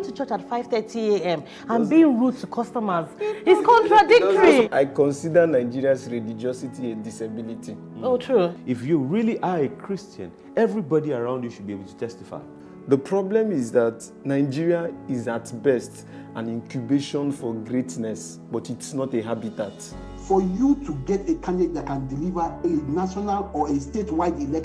going to church at 5:30 a.m. and being rude to customers. It's contradictory. I consider Nigeria's religiosity a disability. Oh, true. If you really are a Christian, everybody around you should be able to testify. The problem is that Nigeria is at best an incubation for greatness, but it's not a habitat. For you to get a candidate that can deliver a national or a statewide election.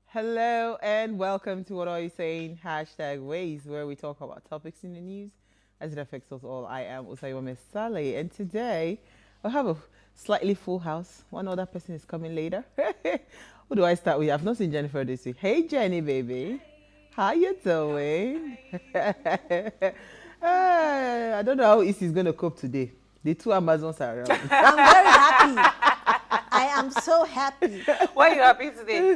Hello and welcome to What Are You Saying? #Ways, where we talk about topics in the news as it affects us all. I am Usayome Saleh, and today I have a slightly full house. One other person is coming later. Who do I start with? I've not seen Jennifer this week. Hey Jenny, baby. How you doing? I don't know how Issy's going to cope today. The two Amazons are around. I'm very happy. I am so happy. Why are you happy today?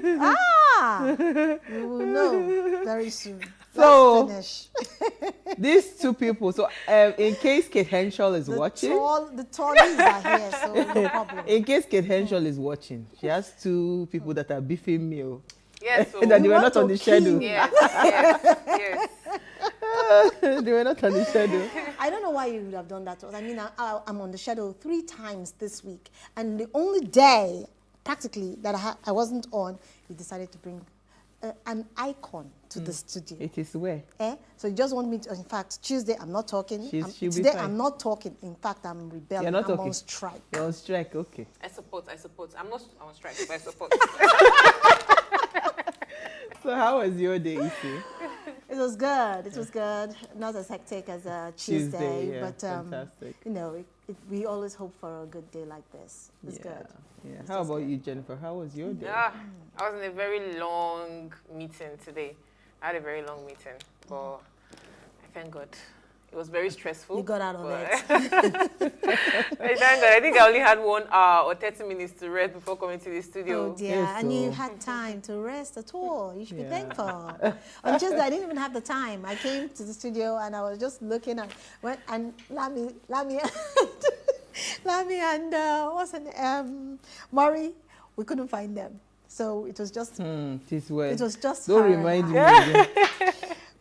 We will know very soon. So, Let's finish. These two people, so in case Kate Henshaw is watching. The tallies are here, so no problem. In case Kate Henshaw is watching, she has two people that are beefing meal. Yes. So that they were not on the schedule. yes, yes. They were not on the schedule. I don't know why you would have done that to us. I mean, I'm on the schedule 3 times this week, and the only day, practically, that I wasn't on, you decided to bring an icon to the studio. It is where? So you just want me to, in fact, Tuesday I'm not talking. Today I'm not talking. In fact, I'm rebelling. You're not I'm talking. on strike. You're on strike, okay. I support. I'm not on strike, but I support. So how was your day, Issy? It was good. It was good. Not as hectic as Tuesday, yeah, but fantastic. you know, we always hope for a good day like this. It's good. Yeah. How about you, Jennifer? How was your day? I was in a very long meeting today. I had a very long meeting, but I thank God. It was very stressful. You got out of it. Thank God. I think I only had 1 hour or 30 minutes to rest before coming to the studio. Oh dear, Yes, and you so- had time to rest at all. You should be Yeah. thankful. On Tuesday, I didn't even have the time. I came to the studio and I was just looking at and Lami and what's her name? Maury, we couldn't find them. So it was just This way. it was just Don't her and remind me I. again.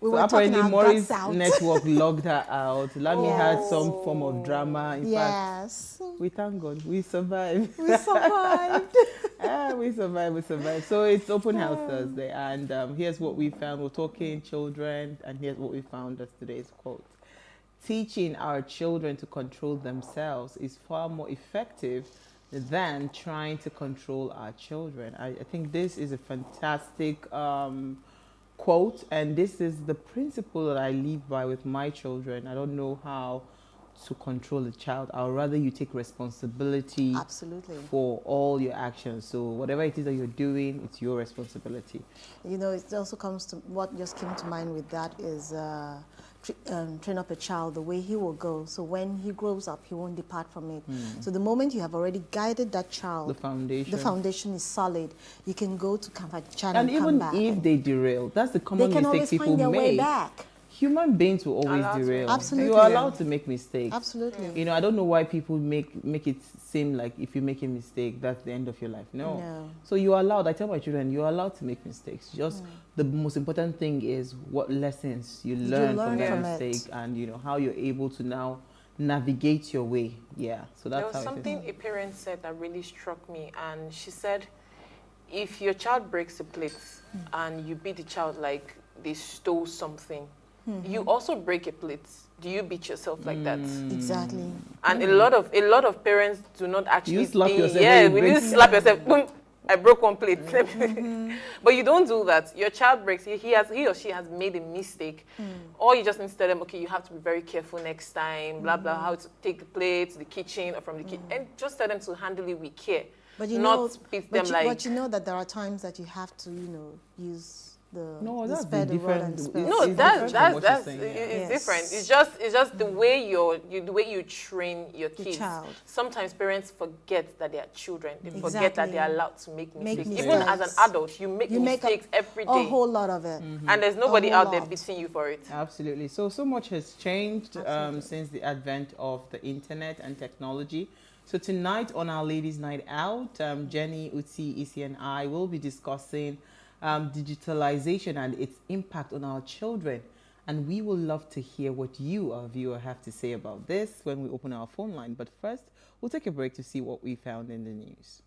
We So were talking apparently our Maurice's guts out. network logged her out. Lami had Yes. some form of drama. In fact, Yes. we thank God. We survived. We survived. We survived. So it's open house Thursday, and here's what we found. We're talking children, and here's what we found as today's quote. Teaching our children to control themselves is far more effective than trying to control our children. I think this is a fantastic quote, and this is the principle that I live by with my children. I don't know how to control a child. I'd rather you take responsibility Absolutely. for all your actions. So whatever it is that you're doing, it's your responsibility. You know, it also comes to what just came to mind with that is train up a child the way he will go. So when he grows up, he won't depart from it. So the moment you have already guided that child, The foundation. is solid. You can go to Kamfachan And and come even back. if they derail, that's the They common can mistake always people find their way make. back. Human beings will always Allowed to. derail. Absolutely. You are allowed to make mistakes. Absolutely. You know, I don't know why people make it seem like if you make a mistake, that's the end of your life. No. So you are allowed. I tell my children, you are allowed to make mistakes. Just the most important thing is what lessons you learn from that from mistake, it. and you know how you're able to now navigate your way. Yeah. So There that's was how it something is. a parent said that really struck me, and she said, if your child breaks a plate and you beat the child like they stole something, you also break a plate. Do you beat yourself like that? Exactly. And a lot of parents do not actually You slap think, yourself yeah, when you when you break- slap yourself, boom, I broke one plate. But you don't do that. Your child breaks, he or she has made a mistake. Or you just need to tell them, okay, you have to be very careful next time, blah, blah, how to take the plate to the kitchen or from the kitchen. And just tell them to handle it with care. But you not know, beat them like... but you know that there are times that you have to, you know, use No, that's spare the rod and different. spare No, It's that's different from what that's you're saying, yeah. it's Yes. different. It's just the way the way you train your kids. child. Sometimes parents forget that they are children. They forget that Exactly. they are allowed to make mistakes. Make Even as an mistakes. adult, you make You make mistakes every a day, whole lot of it. and there's nobody whole out there lot. beating you for it. Absolutely. So much has changed since the advent of the internet and technology. So tonight on our Ladies' Night Out, Jenny, Uti, Isi, and I will be discussing digitalization and its impact on our children. And we will love to hear what you, our viewer, have to say about this when we open our phone line. But first, we'll take a break to see what we found in the news.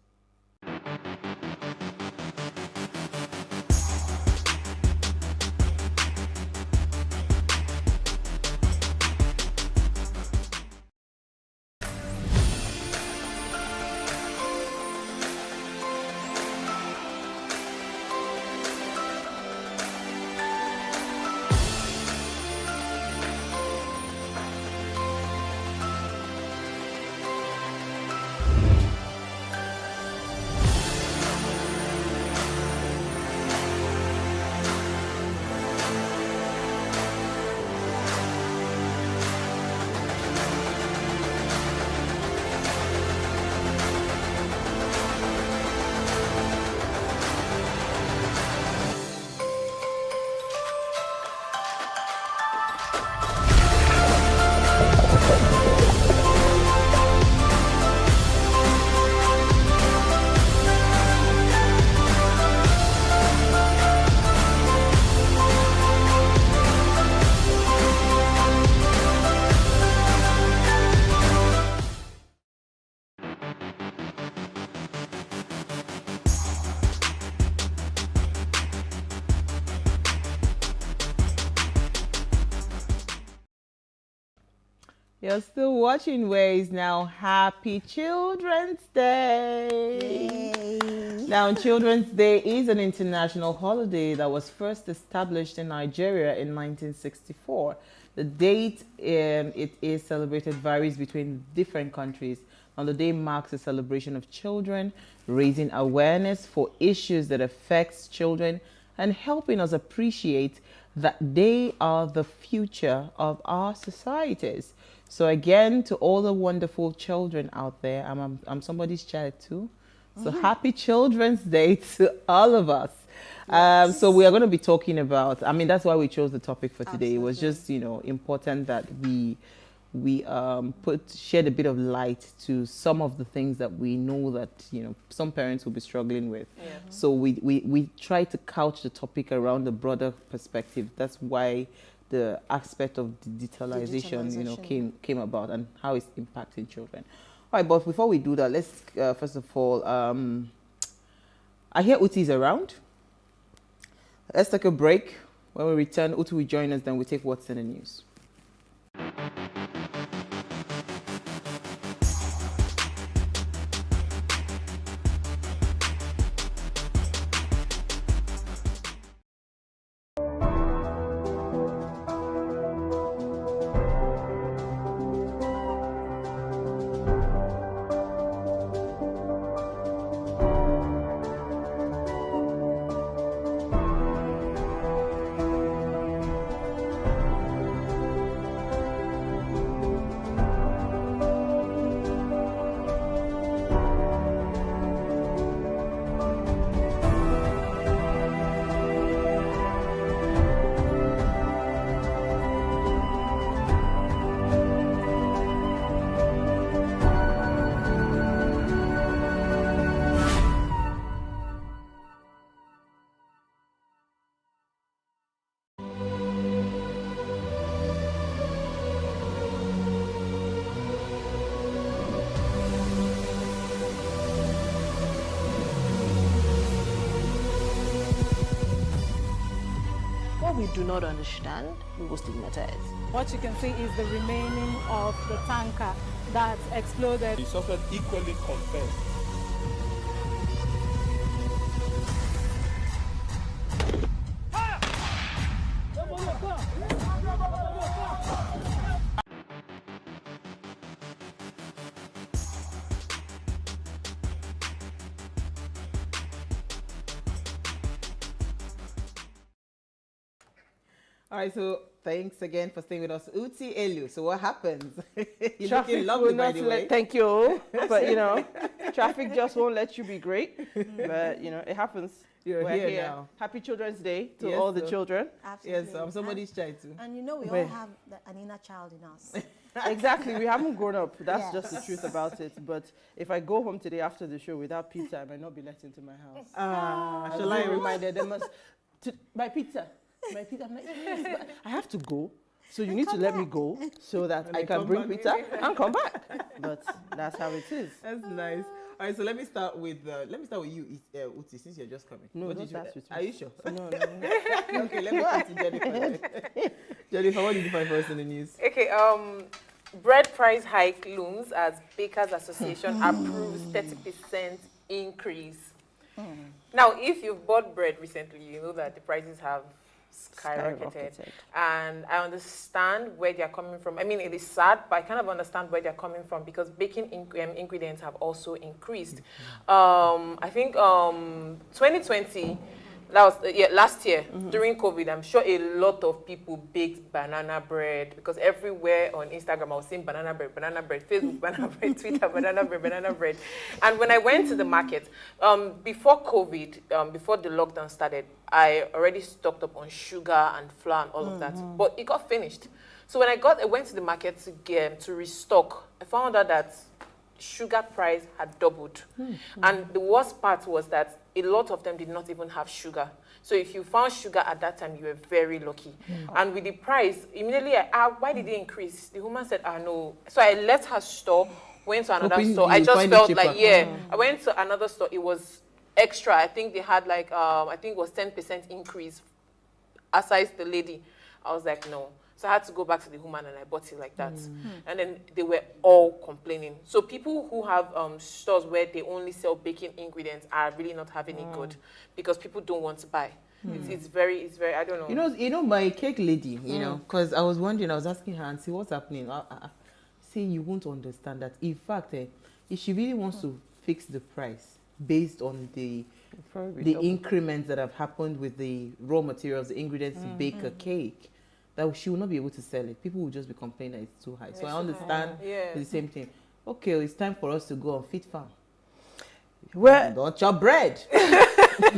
You're still watching Ways now. Happy Children's Day. Yay. Now, Children's Day is an international holiday that was first established in Nigeria in 1964. The date it is celebrated varies between different countries. Now, the day marks a celebration of children, raising awareness for issues that affects children and helping us appreciate that they are the future of our societies. So again, to all the wonderful children out there, I'm somebody's child too. So happy Children's Day to all of us. So we are going to be talking about, that's why we chose the topic for today. It was just, important that we shed a bit of light to some of the things that we know that, some parents will be struggling with. Yeah. So we try to couch the topic around the broader perspective. That's why the aspect of digitalization, came about and how it's impacting children. All right, but before we do that, let's first of all, I hear Uti is around. Let's take a break. When we return, Uti will join us, then we take what's in the news. What we do not understand, we will stigmatize. What you can see is the remaining of the tanker that exploded. He suffered equally confessed. All right, so thanks again for staying with us. Uti Elu, so what happens? You're Traffic looking lovely, will by not the way. thank you, but you know, traffic just won't let you be great. But you know, it happens. You're We're here now. Happy Children's Day to Yes, all the sir. children. Absolutely. Yes, I'm somebody's child too. And you know, we Where? all have an inner child in us. Exactly, we haven't grown up. That's Yes. just the truth about it. But if I go home today after the show without pizza, I might not be let into my house. Shall I Reminded them my pizza. I'm like, yes, but I have to go. So you need to let me go so that I can come bring back. pizza and come back. But that's how it is. That's nice. All right, so let me start with you, Uti, since you're just coming. No, What don't did start with me. Are you sure? No. Okay, let me go to Jennifer. Jennifer, what did you find for us in the news? Okay, bread price hike looms as Bakers Association approves 30% increase. Now, if you've bought bread recently, you know that the prices have skyrocketed. And I understand where they're coming from. I mean, it is sad, but I kind of understand where they're coming from because baking ingredients have also increased. I think 2020, that was last year during COVID. I'm sure a lot of people baked banana bread because everywhere on Instagram I was seeing banana bread, Facebook banana bread, Twitter banana bread. And when I went to the market before COVID, before the lockdown started, I already stocked up on sugar and flour and all of that, but it got finished. So when I went to the market to restock, I found out that sugar price had doubled. And the worst part was that a lot of them did not even have sugar. So if you found sugar at that time, you were very lucky. And with the price, immediately I asked, why did it increase? The woman said, no. So I left her store, went to another store. I just felt like, I went to another store. It was extra. I think they had like, I think it was 10% increase. Aside the lady, I was like, no. So I had to go back to the woman and I bought it like that. And then they were all complaining. So people who have stores where they only sell baking ingredients are really not having it good because people don't want to buy. It's very, I don't know. You know, my cake lady, you know, because I was wondering, I was asking her and see what's happening. See, you won't understand that. In fact, if she really wants to fix the price based on the increments that have happened with the raw materials, the ingredients to bake a cake, that she will not be able to sell it. People will just be complaining that it's too high. So I understand it's the same thing. Okay, it's time for us to go on Fit Farm. Well, don't chop bread.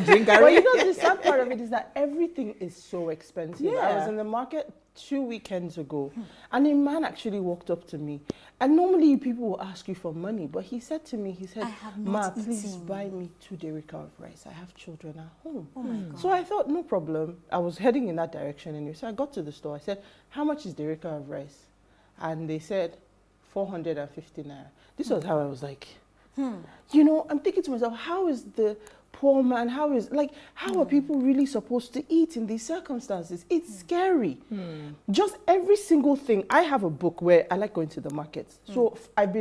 Drink a well, you know, the sad part of it is that everything is so expensive. Yeah. I was in the market 2 weekends ago, and a man actually walked up to me. And normally people will ask you for money, but he said to me, Ma, please buy me 2 derica of rice. I have children at home. Oh my God. So I thought, no problem. I was heading in that direction anyway. So I got to the store. I said, how much is derica of rice? And they said, 450 naira. This was how I was like, you know, I'm thinking to myself, how is the poor man, how are people really supposed to eat in these circumstances? It's scary. Just every single thing. I have a book where I like going to the markets. So I've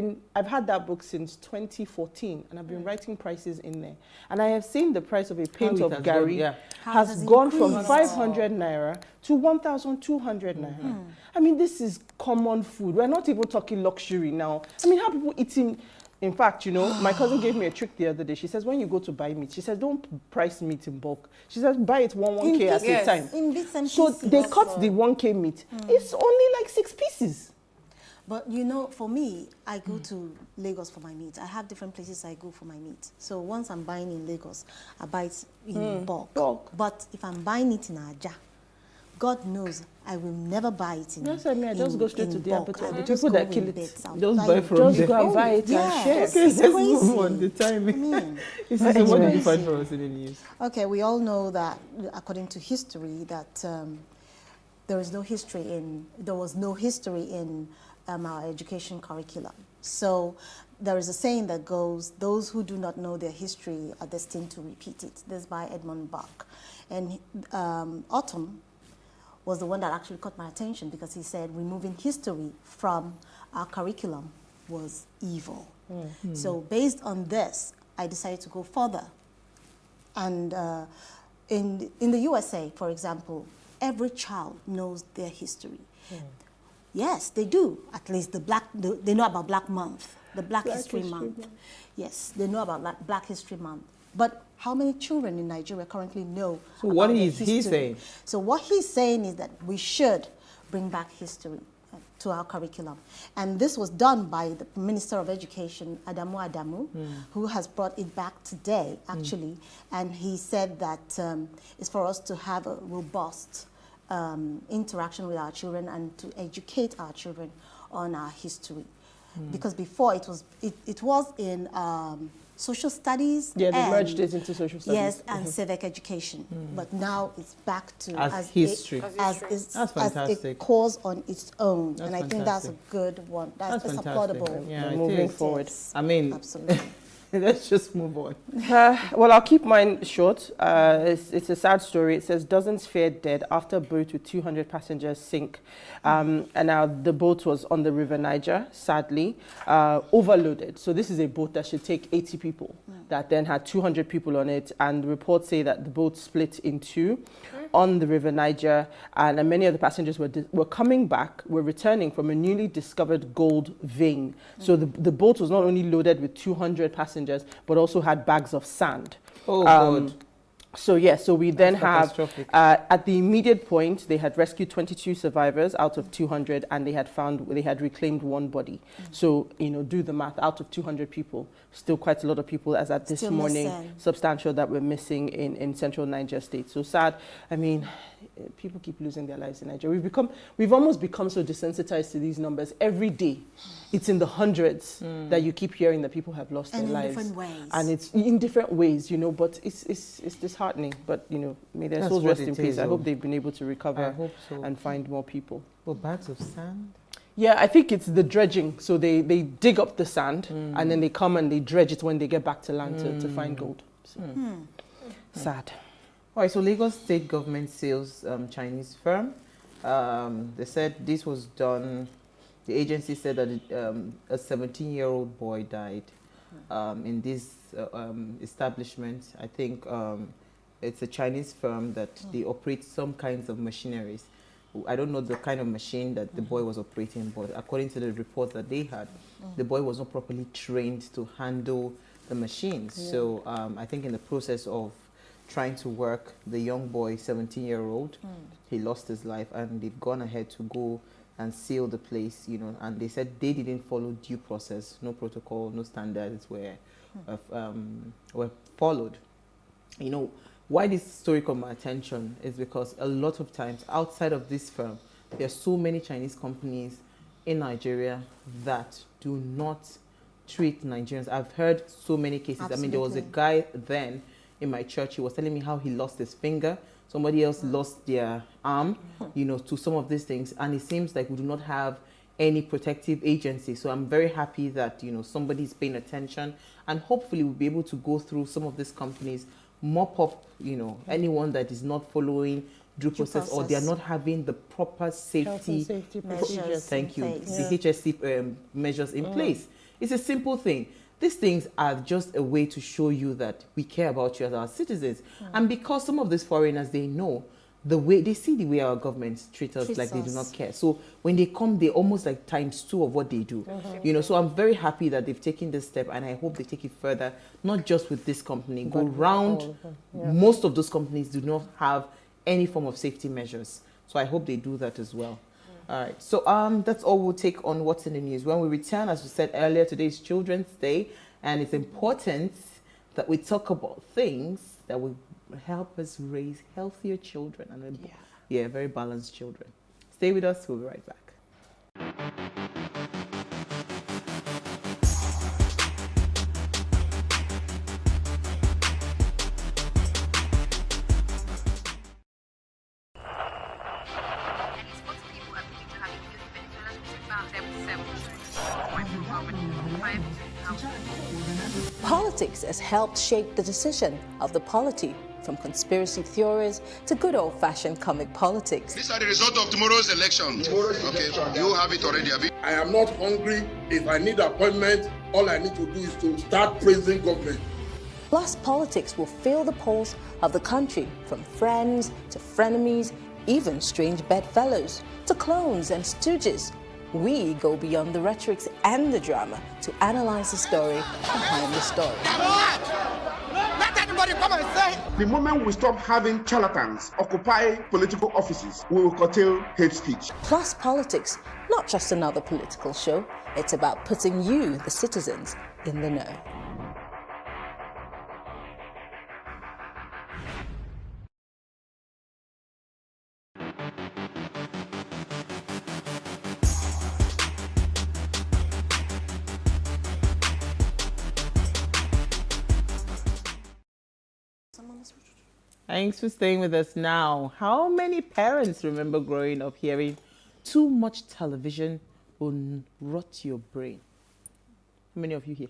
had that book since 2014 and I've been writing prices in there. And I have seen the price of a pint of Gary has gone from 500 naira to 1,200 naira. I mean, this is common food. We're not even talking luxury now. I mean, how people eating. In fact, you know, my cousin gave me a trick the other day. She says, when you go to buy meat, she says, don't price meat in bulk. She says, buy it 1K at a time. In bits and so pieces. they cut the 1K meat. It's only like 6 pieces. But you know, for me, I go to Lagos for my meat. I have different places I go for my meat. So once I'm buying in Lagos, I buy it in bulk. But if I'm buying it in Aja, God knows I will never buy it in Yes, I mean, I just go straight to the abattoir. The just people that go kill in it. bits. I'll Just buy buy it. from Just there. go and buy it and share. Yes, Okay, it's let's crazy. move on. The timing. I mean, What did you find for us in the news? okay, we all know that according to history that there was no history in our education curriculum. So there is a saying that goes, those who do not know their history are destined to repeat it. This is by Edmund Burke. And Autumn was the one that actually caught my attention because he said removing history from our curriculum was evil. So based on this, I decided to go further. And in the USA, for example, every child knows their history. Yes, they do. At least they know about Black Month, the Black History Month. Yes, they know about Black History Month. But how many children in Nigeria currently know? So what about their is he history? saying? So what he's saying is that we should bring back history to our curriculum. And this was done by the Minister of Education, Adamu, who has brought it back today, actually. And he said that it's for us to have a robust interaction with our children and to educate our children on our history. Because before it was in social studies. Yeah, they and, merged it into social studies. Yes, and civic education. But now it's back to as history. As That's a fantastic. course on its own. That's and I think that's a fantastic. good one. That's fantastic. supportable. Yeah, moving it is. forward. Yes, I mean, absolutely. let's just move on. Well, I'll keep mine short. It's a sad story. It says dozens feared dead after boat with 200 passengers sink. And now the boat was on the River Niger, sadly, overloaded. So this is a boat that should take 80 people that then had 200 people on it. And reports say that the boat split in two on the River Niger. And many of the passengers were coming back, were returning from a newly discovered gold vein. So the boat was not only loaded with 200 passengers, but also had bags of sand. Oh, God. So we then have, catastrophic. at the immediate point, they had rescued 22 survivors out of 200, and they had reclaimed one body. So, do the math, out of 200 people, still quite a lot of people, as at this Still morning, missing. substantial that were missing in central Niger State. So sad. I mean, people keep losing their lives in Nigeria. We've almost become so desensitized to these numbers. Every day, it's in the hundreds that you keep hearing that people have lost And their in lives. different ways. And it's in different ways, but it's disheartening. But, may their That's souls what rest it in peace. is, I oh. hope they've been able to I recover hope so. and find more people. Well, bags of sand? Yeah, I think it's the dredging. So they dig up the sand and then they come and they dredge it when they get back to land to find gold. So, sad. All right, so Lagos State government sales Chinese firm. They said this was done, the agency said that a 17-year-old boy died in this establishment. I think it's a Chinese firm that they operate some kinds of machineries. I don't know the kind of machine that the boy was operating, but according to the report that they had, the boy was not properly trained to handle the machines. Yeah. So I think in the process of trying to work, the young boy, 17-year-old, he lost his life, and they've gone ahead to go and seal the place, and they said they didn't follow due process, no protocol, no standards were followed. Why this story caught my attention is because a lot of times outside of this firm, there are so many Chinese companies in Nigeria that do not treat Nigerians. I've heard so many cases. Absolutely. I mean, there was a guy then in my church, he was telling me how he lost his finger. Somebody else lost their arm, to some of these things. And it seems like we do not have any protective agency. So I'm very happy that, somebody's paying attention, and hopefully we'll be able to go through some of these companies, mop up, anyone that is not following due process, or they are not having the proper safety measures. Thank you. In place. The HSC measures in place. It's a simple thing. These things are just a way to show you that we care about you as our citizens. And because some of these foreigners, they know they see the way our government treats us like they do not care. So when they come, they almost like ×2 of what they do. So I'm very happy that they've taken this step, and I hope they take it further, not just with this company, go round. Most of those companies do not have any form of safety measures. So I hope they do that as well. All right, so that's all we'll take on what's in the news. When we return, as we said earlier, today is Children's Day, and it's important that we talk about things that will help us raise healthier children and very balanced children. Stay with us, we'll be right back. Politics has helped shape the decision of the polity, from conspiracy theories to good old-fashioned comic politics. These are the results of tomorrow's election. You have it already, have you? I am not hungry. If I need appointment, all I need to do is to start praising government. Plus, politics will fill the polls of the country, from friends to frenemies, even strange bedfellows, to clones and stooges. We go beyond the rhetorics and the drama to analyze the story behind the story. Everybody come and say. The moment we stop having charlatans occupy political offices, we will curtail hate speech. Plus Politics, not just another political show. It's about putting you, the citizens, in the know. Thanks for staying with us now. How many parents remember growing up hearing too much television will rot your brain? How many of you here?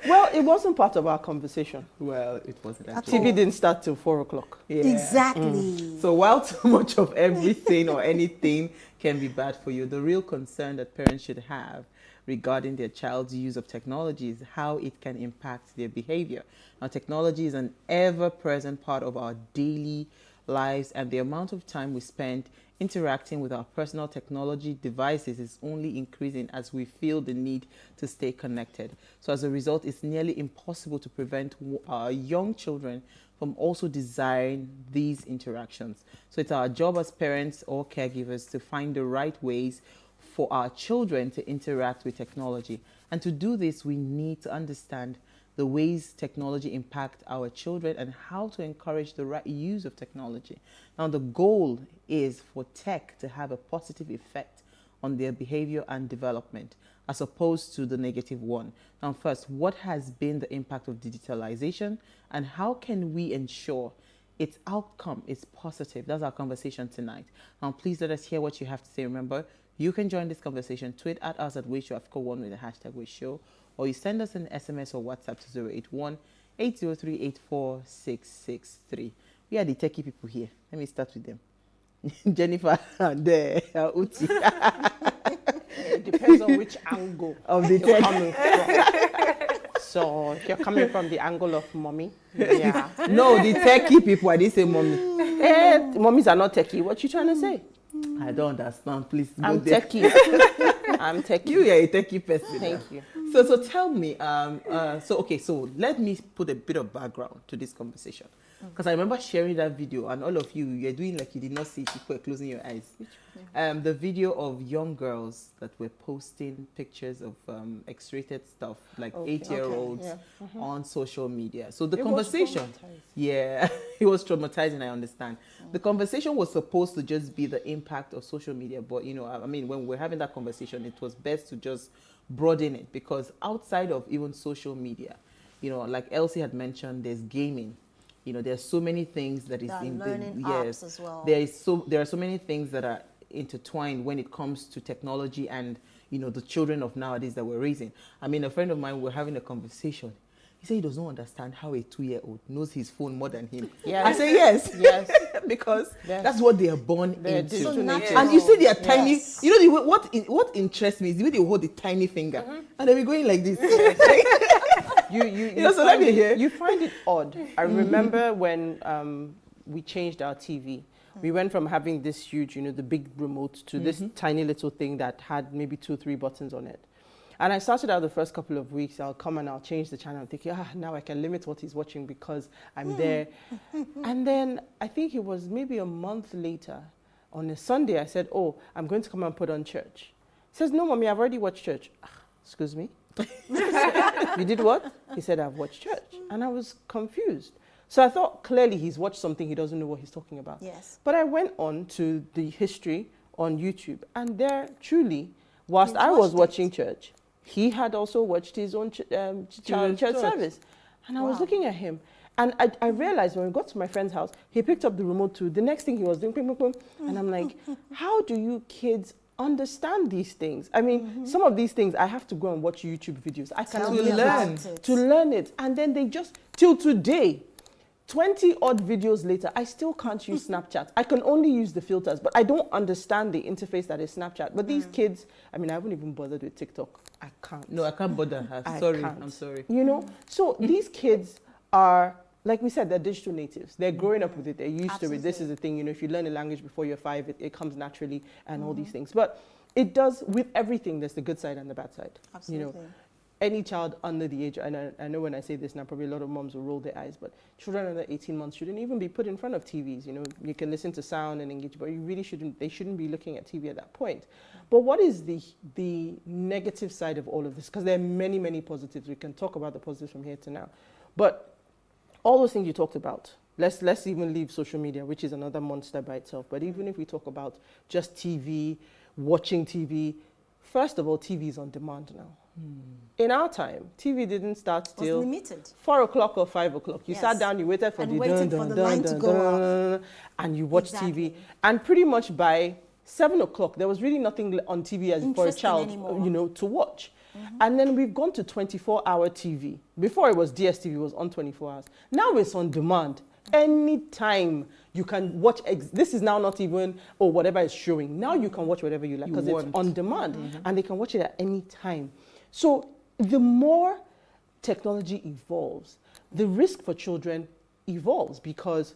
Well, it wasn't part of our conversation. Well, it wasn't. TV didn't start till 4 o'clock. Yeah. Exactly. So while too much of everything or anything can be bad for you, the real concern that parents should have regarding their child's use of technology is how it can impact their behavior. Now, technology is an ever-present part of our daily lives, and the amount of time we spend interacting with our personal technology devices is only increasing as we feel the need to stay connected. So as a result, it's nearly impossible to prevent our young children from also desiring these interactions. So it's our job as parents or caregivers to find the right ways for our children to interact with technology. And to do this, we need to understand the ways technology impact our children and how to encourage the right use of technology. Now, the goal is for tech to have a positive effect on their behavior and development, as opposed to the negative one. Now, first, what has been the impact of digitalization, and how can we ensure its outcome is positive? That's our conversation tonight. Now, please let us hear what you have to say. Remember, you can join this conversation. Tweet at us at WaysToAfrica1 with the hashtag WaysShow, or you send us an SMS or WhatsApp to 081-803-84663. We are the techie people here. Let me start with them. Jennifer and Uti. It depends on which angle of the you're coming from. So if you're coming from the angle of mommy, yeah. No, the techie people, I didn't say mommy. Mommies are not techie. What you trying to say? I don't understand. Please go I'm there. techie. I'm techie. You are a techie person. Thank you. So tell me, so let me put a bit of background to this conversation. Because I remember sharing that video, and all of you're doing like you did not see it, you were closing your eyes. The video of young girls that were posting pictures of X-rated stuff, like 8-year-olds on social media. So the conversation, it was traumatizing, I understand. The conversation was supposed to just be the impact of social media, but I mean, when we're having that conversation, it was best to just broaden it, because outside of even social media, like Elsie had mentioned, there's gaming. There's so many things that is in learning the apps as well. There are so many things that are intertwined when it comes to technology and the children of nowadays that we're raising. I mean, a friend of mine, we're having a conversation. He said he does not understand how a 2-year-old knows his phone more than him. Yes. I say yes. Yes. Because that's what they are born into. So and you see they are tiny. What interests me is the way they hold the tiny finger. And they'll be going like this. You find it odd. I remember when we changed our TV. We went from having this huge, the big remote to this tiny little thing that had maybe 2-3 buttons on it. And I started out the first couple of weeks, I'll come and I'll change the channel. I'm thinking, now I can limit what he's watching because I'm there. And then I think it was maybe a month later, on a Sunday, I said, I'm going to come and put on church. He says, no, mommy, I've already watched church. Excuse me? You did what? He said, I've watched church. And I was confused. So I thought clearly he's watched something, he doesn't know what he's talking about. Yes. But I went on to the history on YouTube, and there truly, whilst I was watching church, he had also watched his own church service. And I was looking at him. And I realized when we got to my friend's house, he picked up the remote too. The next thing he was doing, ping, ping, ping. And I'm like, how do you kids understand these things? I mean, some of these things, I have to go and watch YouTube videos. I cannot to learn it. And then they just, till today, 20 odd videos later, I still can't use Snapchat. I can only use the filters, but I don't understand the interface that is Snapchat. But these kids, I mean, I haven't even bothered with TikTok. I can't. No, I can't bother. I'm sorry. So these kids are, like we said, they're digital natives. They're growing up with it. They're used to it. This is the thing, if you learn a language before you're 5, it comes naturally and all these things. But it does, with everything, there's the good side and the bad side. Absolutely. any child under the age, and I know when I say this now, probably a lot of moms will roll their eyes, but children under 18 months shouldn't even be put in front of TVs. You know, you can listen to sound and engage, but you really shouldn't, they shouldn't be looking at TV at that point. But what is the negative side of all of this? Because there are many, many positives. We can talk about the positives from here to now. But all those things you talked about, let's even leave social media, which is another monster by itself. But even if we talk about just TV, watching TV, first of all, TV is on demand now. In our time, TV didn't start till limited. 4 o'clock or 5 o'clock. You sat down, you waited for and the waited dun, for dun, the line dun, to dun, go dun, up. and you watched TV. And pretty much by 7 o'clock, there was really nothing on TV as for a child, you know, to watch. And then we've gone to 24-hour TV. Before it was DSTV, it was on 24 hours. Now it's on demand. Anytime you can watch, this is now not even, whatever is showing. Now you can watch whatever you like because it's on demand and they can watch it at any time. So the more technology evolves, the risk for children evolves because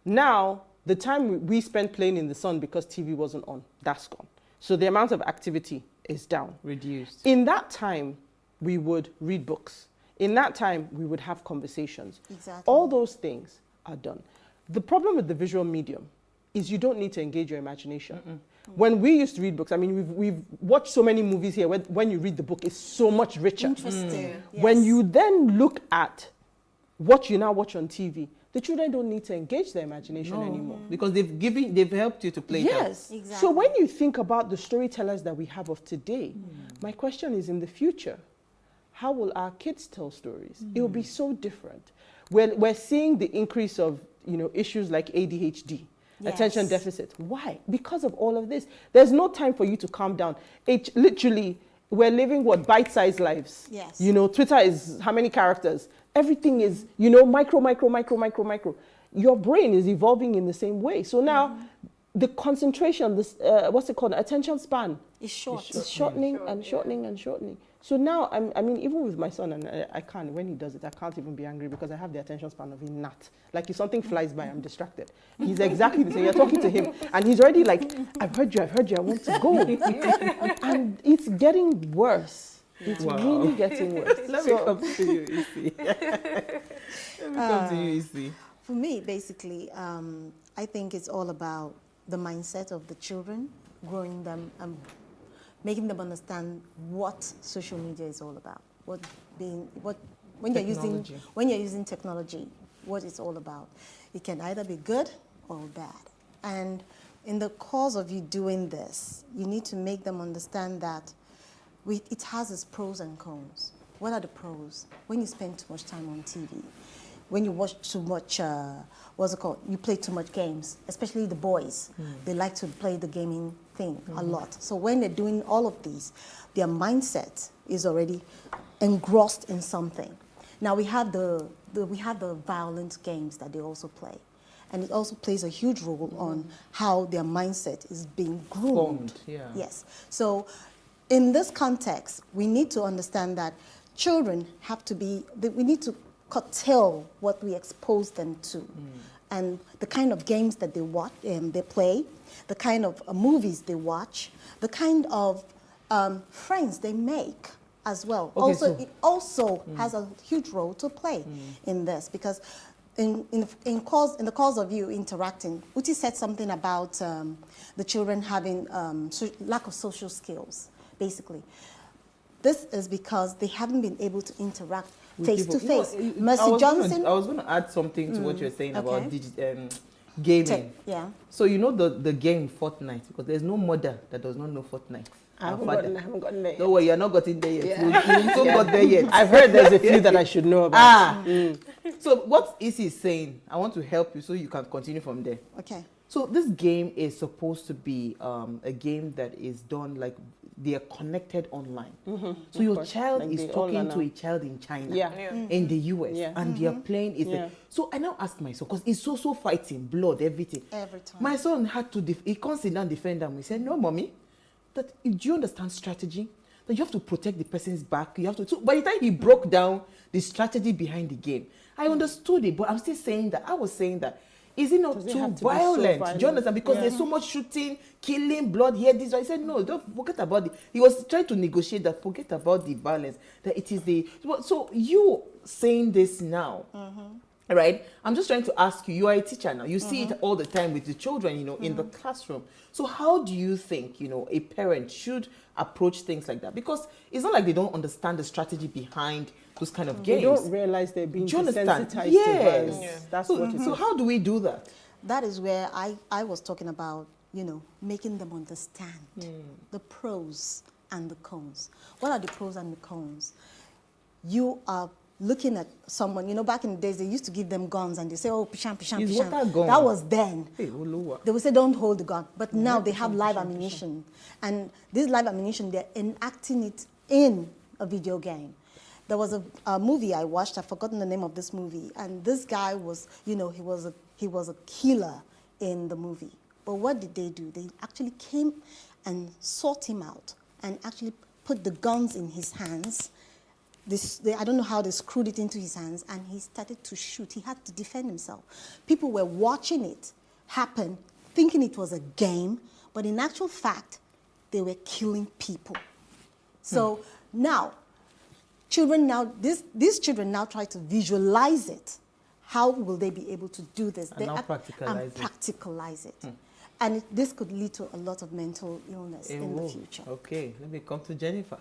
now the time we spent playing in the sun because TV wasn't on, that's gone. So the amount of activity is down. Reduced. In that time, we would read books. In that time, we would have conversations. Exactly. All those things are done. The problem with the visual medium is you don't need to engage your imagination. When we used to read books, I mean, we've watched so many movies here where when you read the book, it's so much richer. Interesting. Yes. When you then look at what you now watch on TV, the children don't need to engage their imagination anymore. Because they've helped you to play it out. Yes, Exactly. So when you think about the storytellers that we have of today, my question is, in the future, how will our kids tell stories? It will be so different. We're seeing the increase of, you know, issues like ADHD, attention deficit. Why? Because of all of this. There's no time for you to calm down. Literally, we're living bite-sized lives. Yes. You know, Twitter is how many characters? Everything is, you know, micro. Your brain is evolving in the same way. So now the concentration, this, what's it called? Attention span. It's short. It's shortening and shortening and shortening. So now, I mean, even with my son, and I can't, when he does it, I can't even be angry because I have the attention span of a gnat. Like if something flies by, I'm distracted. He's exactly the same. You're talking to him and he's already like, I've heard you, I want to go. And it's getting worse. It's really getting worse. Let me come to you, Isi. Let me come to you, Isi. For me, basically, I think it's all about the mindset of the children, growing them and making them understand what social media is all about. When you're using technology, what it's all about. It can either be good or bad. And in the course of you doing this, you need to make them understand that it has its pros and cons. What are the pros? When you spend too much time on TV, when you watch too much, you play too much games, especially the boys. They like to play the gaming thing a lot. So when they're doing all of these, their mindset is already engrossed in something. Now we have the violent games that they also play. And it also plays a huge role on how their mindset is being groomed. Yes. So in this context, we need to understand that children we need to curtail what we expose them to. And the kind of games that they watch, they play, the kind of movies they watch, the kind of friends they make as well. Okay, it also has a huge role to play in this, because in the course of you interacting, Uti said something about the children having lack of social skills, basically. This is because they haven't been able to interact face to face. Mercy Johnson. I was going to add something to what you're saying about gaming. So you know the game Fortnite, because there's no mother that does not know Fortnite. I haven't gotten there yet. Don't worry, you're not gotten there yet. You haven't got there yet. I've heard there's a few that I should know about. So what Isi is saying, I want to help you so you can continue from there. Okay. So this game is supposed to be a game that is done like they are connected online. So your child is talking to a child in China, in the US, and they are playing it. So I now ask myself, because it's so fighting, blood, everything. Every time. My son had to, he can't sit down and defend them. He said, no, mommy, do you understand strategy? That you have to protect the person's back. You have to. So by the time he broke down the strategy behind the game, I understood it. But I'm still saying that, I was saying that is it not Does it too have to be so violent? Do you violent? understand? Because there's so much shooting, killing, blood here, this. I said, no, don't forget about it. He was trying to negotiate that, forget about the violence, that it is the... So you saying this now, right? I'm just trying to ask you, you are a teacher now. You see it all the time with the children, you know, in the classroom. So how do you think, you know, a parent should approach things like that? Because it's not like they don't understand the strategy behind those kind of games. They don't realize they're being Do you understand? desensitized to Yes. violence. That's So, what it is. so how do we do that? That is where I was talking about, you know, making them understand the pros and the cons. What are the pros and the cons? You are looking at someone, you know, back in the days, they used to give them guns and they say, oh, pishan, pishan, Is pishan. what a gun? That was then. Hey, Oluwa. They would say, don't hold the gun. But now they have live ammunition. And this live ammunition, they're enacting it in a video game. There was a movie I watched, I've forgotten the name of this movie, and this guy was, you know, he was a killer in the movie. But what did they do? They actually came and sought him out and actually put the guns in his hands. I don't know how they screwed it into his hands, and he started to shoot. He had to defend himself. People were watching it happen, thinking it was a game, but in actual fact, they were killing people. So now, these children now try to visualize it. How will they be able to do this? And now practicalize it. And this could lead to a lot of mental illness in the future. Okay, let me come to Jennifer.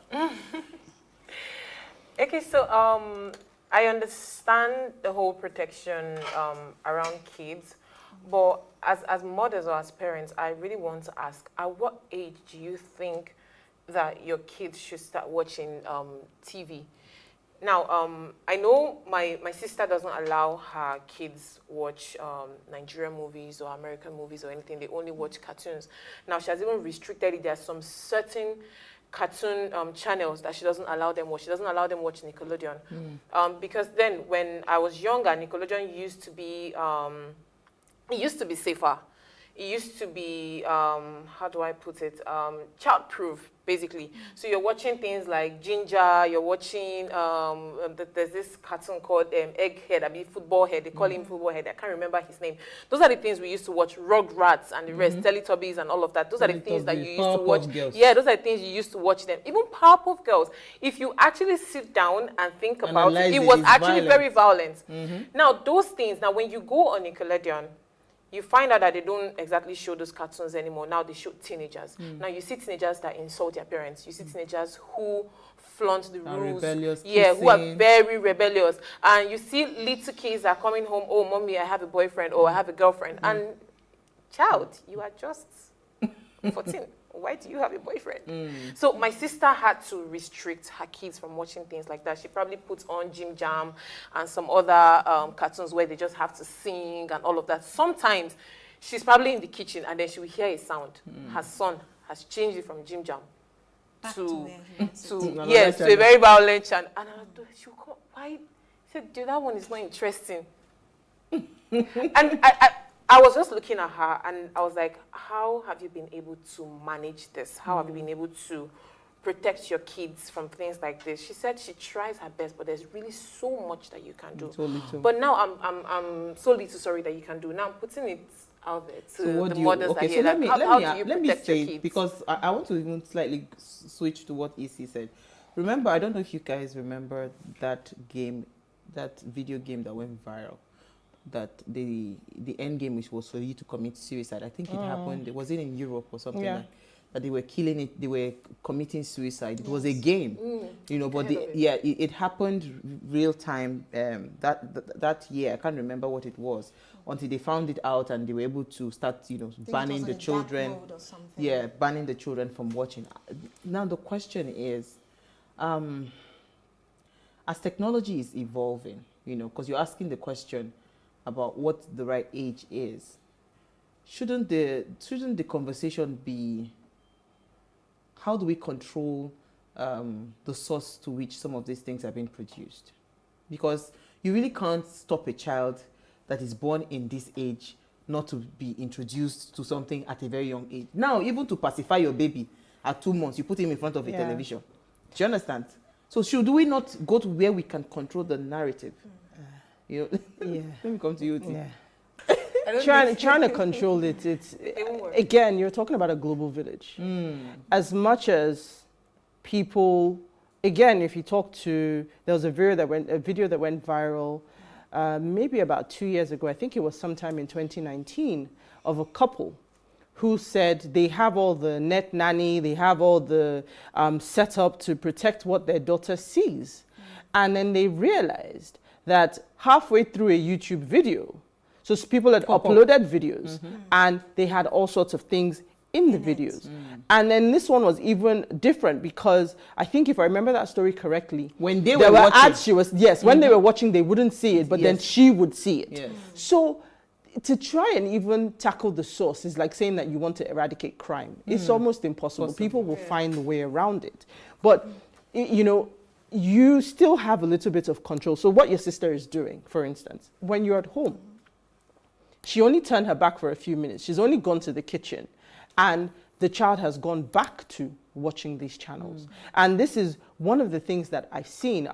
Okay, so I understand the whole protection around kids, but as mothers or as parents, I really want to ask, at what age do you think that your kids should start watching TV? Now, I know my sister doesn't allow her kids watch Nigerian movies or American movies or anything. They only watch cartoons. Now, she has even restricted it. There are some certain cartoon channels that she doesn't allow them watch. She doesn't allow them watch Nickelodeon. Because then when I was younger, Nickelodeon used to be, it used to be safer. It used to be, how do I put it, child-proof, basically. So you're watching things like Ginger, you're watching, there's this cartoon called Egghead, I mean Football Head, they call him Football Head, I can't remember his name. Those are the things we used to watch, Rugrats and the rest, Teletubbies and all of that. Those are the things that you used to watch. Yeah, those are the things you used to watch them. Even Powerpuff Girls, if you actually sit down and think about it, it was actually very violent. Now, those things, now when you go on Nickelodeon, you find out that they don't exactly show those cartoons anymore. Now they show teenagers. Now you see teenagers that insult their parents. You see teenagers who flaunt the rules. Rebellious, yeah, who are very rebellious. And you see little kids are coming home, oh, mommy, I have a boyfriend, or I have a girlfriend. And child, you are just 14. Why do you have a boyfriend? So my sister had to restrict her kids from watching things like that. She probably puts on Jim Jam and some other cartoons where they just have to sing and all of that. Sometimes she's probably in the kitchen and then she will hear a sound. Her son has changed it from Jim Jam to a very violent channel. And she will come, why? She said, dude, that one is not interesting. And I was just looking at her and I was like, how have you been able to manage this? How have you been able to protect your kids from things like this? She said she tries her best, but there's really so much that you can do. So little. But now I'm so little sorry that you can do. Now I'm putting it out there to the mothers that hear. Let me protect say, your kids? because I want to even slightly switch to what EC said. Remember, I don't know if you guys remember that game, that video game that went viral. That the end game, which was for you to commit suicide. I think it happened. Was it in Europe or something? Like that they were killing it. They were committing suicide. It was a game, you know. But it happened real time. That year, I can't remember what it was until they found it out and they were able to start, you know, banning the children. Yeah, banning the children from watching. Now the question is, as technology is evolving, you know, because you're asking the question about what the right age is, shouldn't the conversation be, how do we control the source to which some of these things are being produced? Because you really can't stop a child that is born in this age not to be introduced to something at a very young age. Now, even to pacify your baby at 2 months, you put him in front of a television. Do you understand? So should we not go to where we can control the narrative? You know, let me come to you, T. trying to control it. Again, you're talking about a global village. As much as people, again, if you talk to, there was a video that went viral maybe about 2 years ago. I think it was sometime in 2019, of a couple who said they have all the net nanny, they have all the setup to protect what their daughter sees. And then they realized that halfway through a YouTube video, so people had uploaded videos and they had all sorts of things in the videos. And then this one was even different because I think if I remember that story correctly, when they were watching, ads she was, when they were watching, they wouldn't see it, but then she would see it. So to try and even tackle the source is like saying that you want to eradicate crime. It's almost impossible. People will find a way around it. But, you know, you still have a little bit of control. So what your sister is doing, for instance, when you're at home, she only turned her back for a few minutes. She's only gone to the kitchen and the child has gone back to watching these channels. And this is one of the things that I've seen.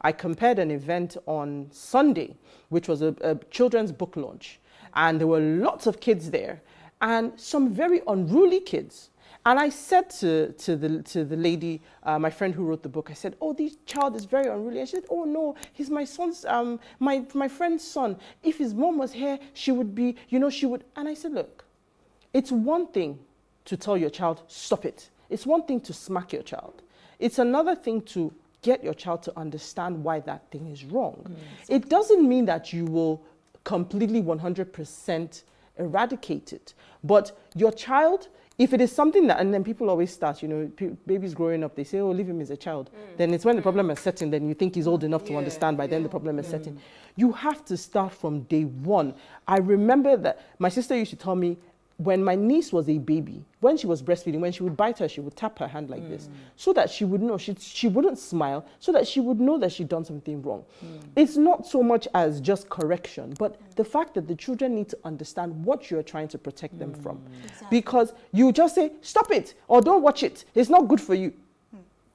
I compared an event on Sunday, which was a children's book launch. And there were lots of kids there and some very unruly kids. And I said to the lady, my friend who wrote the book, I said, oh, this child is very unruly. And she said, oh no, he's my son's, my friend's son. If his mom was here, she would be, you know, she would. And I said, look, it's one thing to tell your child, stop it. It's one thing to smack your child. It's another thing to get your child to understand why that thing is wrong. It doesn't mean that you will completely 100% eradicate it. But your child, if it is something that, and then people always start, you know, babies growing up, they say, oh, leave him as a child. Then it's when the problem is setting, then you think he's old enough to understand, by then the problem is setting. You have to start from day one. I remember that my sister used to tell me, when my niece was a baby, when she was breastfeeding, when she would bite her, she would tap her hand like this, so that she would know, she wouldn't smile, so that she would know that she'd done something wrong. It's not so much as just correction, but the fact that the children need to understand what you're trying to protect them from. Exactly. Because you just say, stop it, or don't watch it, it's not good for you.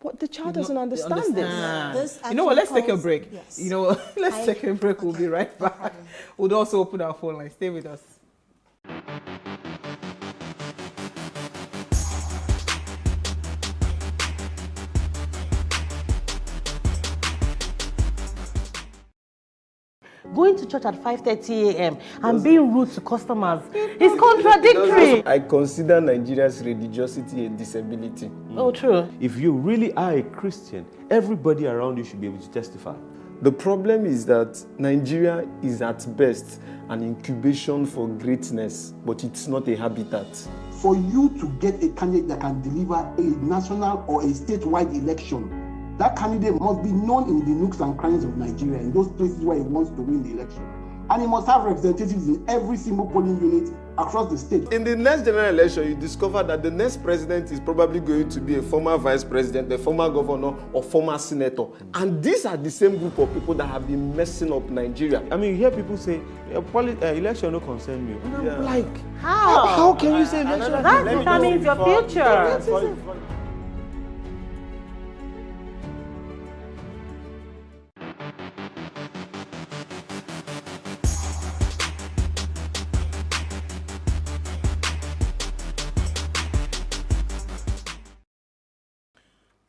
But the child doesn't understand this. You know what, let's take a break. Yes. You know, let's take a break, we'll be right back. We'll also open our phone line, stay with us. Going to church at 5:30 a.m. and being rude to customers is contradictory. I consider Nigeria's religiosity a disability. Oh, true. If you really are a Christian, everybody around you should be able to testify. The problem is that Nigeria is at best an incubation for greatness, but it's not a habitat. For you to get a candidate that can deliver a national or a statewide election, that candidate must be known in the nooks and crannies of Nigeria, in those places where he wants to win the election. And he must have representatives in every single polling unit across the state. In the next general election, you discover that the next president is probably going to be a former vice president, a former governor, or former senator. And these are the same group of people that have been messing up Nigeria. I mean, you hear people say, election no concern me. And I'm like, how? How can you say election? That determines your future.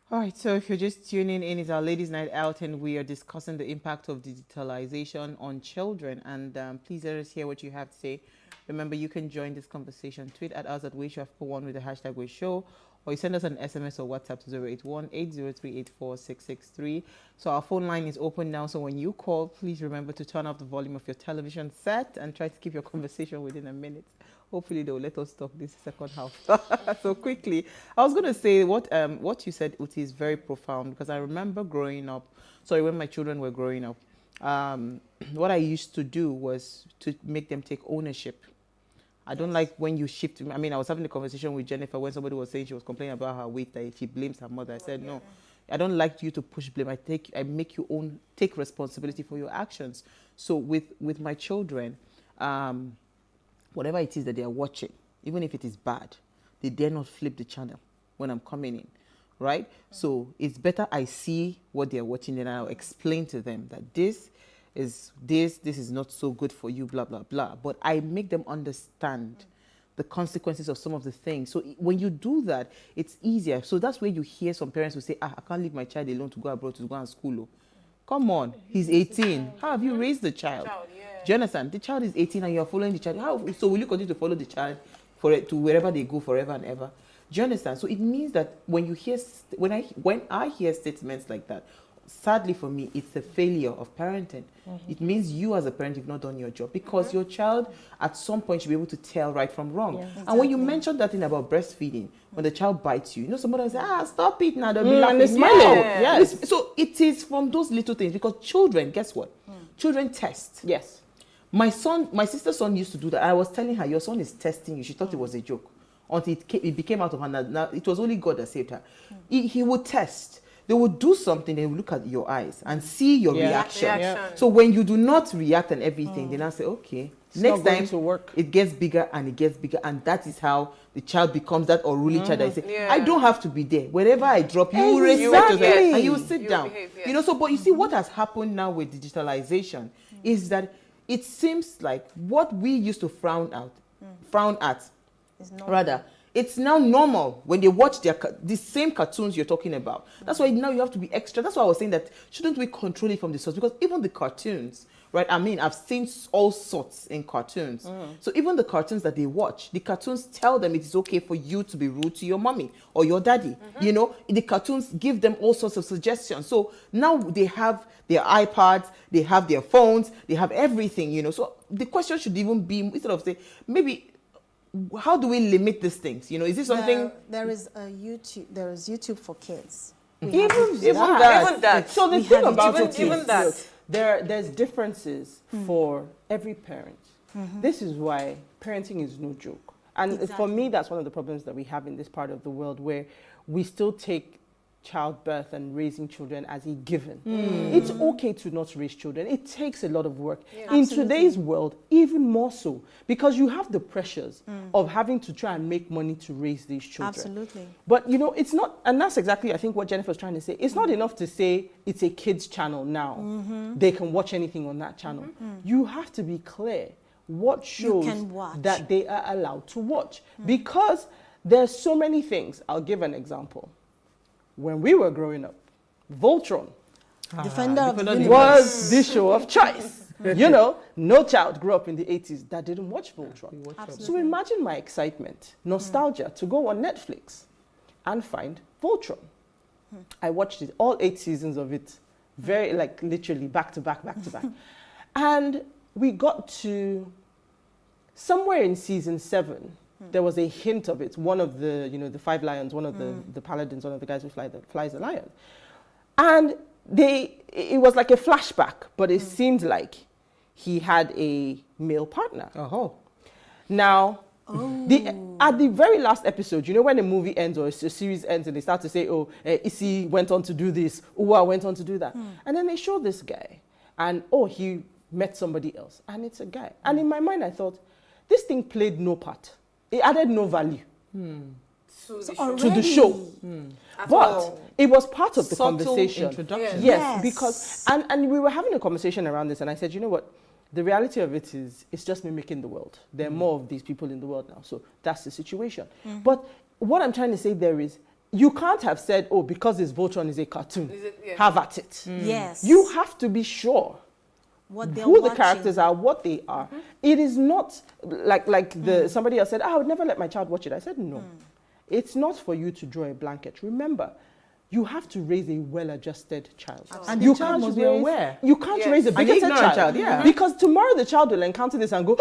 All right, so if you're just tuning in, it's our Ladies' Night Out and we are discussing the impact of digitalization on children. And please let us hear what you have to say. Remember, you can join this conversation. Tweet at us at WeShow1 with the hashtag WeShow, or you send us an SMS or WhatsApp to 081-803-84663. So our phone line is open now. So when you call, please remember to turn up the volume of your television set and try to keep your conversation within a minute. Hopefully they'll let us talk this second half. So quickly, I was going to say what you said, Uti, is very profound, because I remember growing up, when my children were growing up, what I used to do was to make them take ownership. I don't like when you shift. I mean, I was having a conversation with Jennifer when somebody was saying she was complaining about her weight, that she blames her mother. I said, no, I don't like you to push blame. I make you take responsibility for your actions. So with my children, whatever it is that they are watching, even if it is bad, they dare not flip the channel when I'm coming in, right? So it's better I see what they're watching and I'll explain to them that this is this is not so good for you, blah, blah, blah. But I make them understand the consequences of some of the things. So when you do that, it's easier. So that's where you hear some parents who say, I can't leave my child alone to go abroad to go and school. Oh. Come on, he's 18. How have you raised the child? Do you understand? The child is 18 and you're following the child. How? So will you continue to follow the child to wherever they go forever and ever? Do you understand? So it means that when you hear, when I hear statements like that, sadly for me, it's a failure of parenting. It means you as a parent, you've not done your job, because your child at some point should be able to tell right from wrong. And when you mentioned that thing about breastfeeding, when the child bites you, somebody will say, stop it now, they'll be laughing. And smile. Yes. So it is from those little things, because children, guess what? Children test. Yes. My sister's son used to do that. I was telling her, your son is testing you. She thought it was a joke. Until it became out of her. Now, it was only God that saved her. He would test. They will do something, they will look at your eyes and see your reaction. So when you do not react and everything, they now say, okay, next time to work. It gets bigger and it gets bigger, and that is how the child becomes that unruly child. I say, I don't have to be there. Wherever I drop, you will respect yourself and you will sit down. Behave, so but you see what has happened now with digitalization is that it seems like what we used to frown at, rather, it's now normal when they watch the same cartoons you're talking about. That's why now you have to be extra. That's why I was saying that shouldn't we control it from the source? Because even the cartoons, right? I mean, I've seen all sorts in cartoons. So even the cartoons that they watch, the cartoons tell them it is okay for you to be rude to your mommy or your daddy. The cartoons give them all sorts of suggestions. So now they have their iPads, they have their phones, they have everything, So the question should even be, instead of saying, maybe, how do we limit these things? Is this something? There is YouTube for kids. Even that. So the thing about it is, there's differences for every parent. This is why parenting is no joke. And for me, that's one of the problems that we have in this part of the world, where we still take childbirth and raising children as a given. It's okay to not raise children. It takes a lot of work. In today's world, even more so, because you have the pressures of having to try and make money to raise these children. Absolutely. But it's not, and that's exactly, I think, what Jennifer's trying to say. It's not enough to say it's a kids channel now. They can watch anything on that channel. You have to be clear what shows that they are allowed to watch, because there's so many things. I'll give an example. When we were growing up, Voltron Defender of the Universe was the show of choice. No child grew up in the 80s that didn't watch Voltron. So imagine my excitement, nostalgia, to go on Netflix and find Voltron. I watched it, all 8 seasons of it, very, literally back to back. And we got to somewhere in season 7. There was a hint of it. One of the, the 5 lions, one of the paladins, one of the guys who flies the lion. And it was like a flashback, but it seemed like he had a male partner. Now, at the very last episode, when a movie ends or a series ends and they start to say, Issy went on to do this, Uwa went on to do that. And then they show this guy and, he met somebody else. And it's a guy. And in my mind, I thought, this thing played no part. It added no value to the show. But it was part of the conversation. Introduction. Yes, because, and we were having a conversation around this, and I said, you know what? The reality of it is, it's just mimicking the world. There are more of these people in the world now. So that's the situation. But what I'm trying to say there is, you can't have said, because this Voltron is a cartoon, have at it. Yes. You have to be sure who the characters are, what they are. It is not like somebody else said, I would never let my child watch it. I said, no. It's not for you to draw a blanket. Remember, you have to raise a well-adjusted child. And you can't must be aware. You can't raise a bigoted child. Because tomorrow the child will encounter this and go,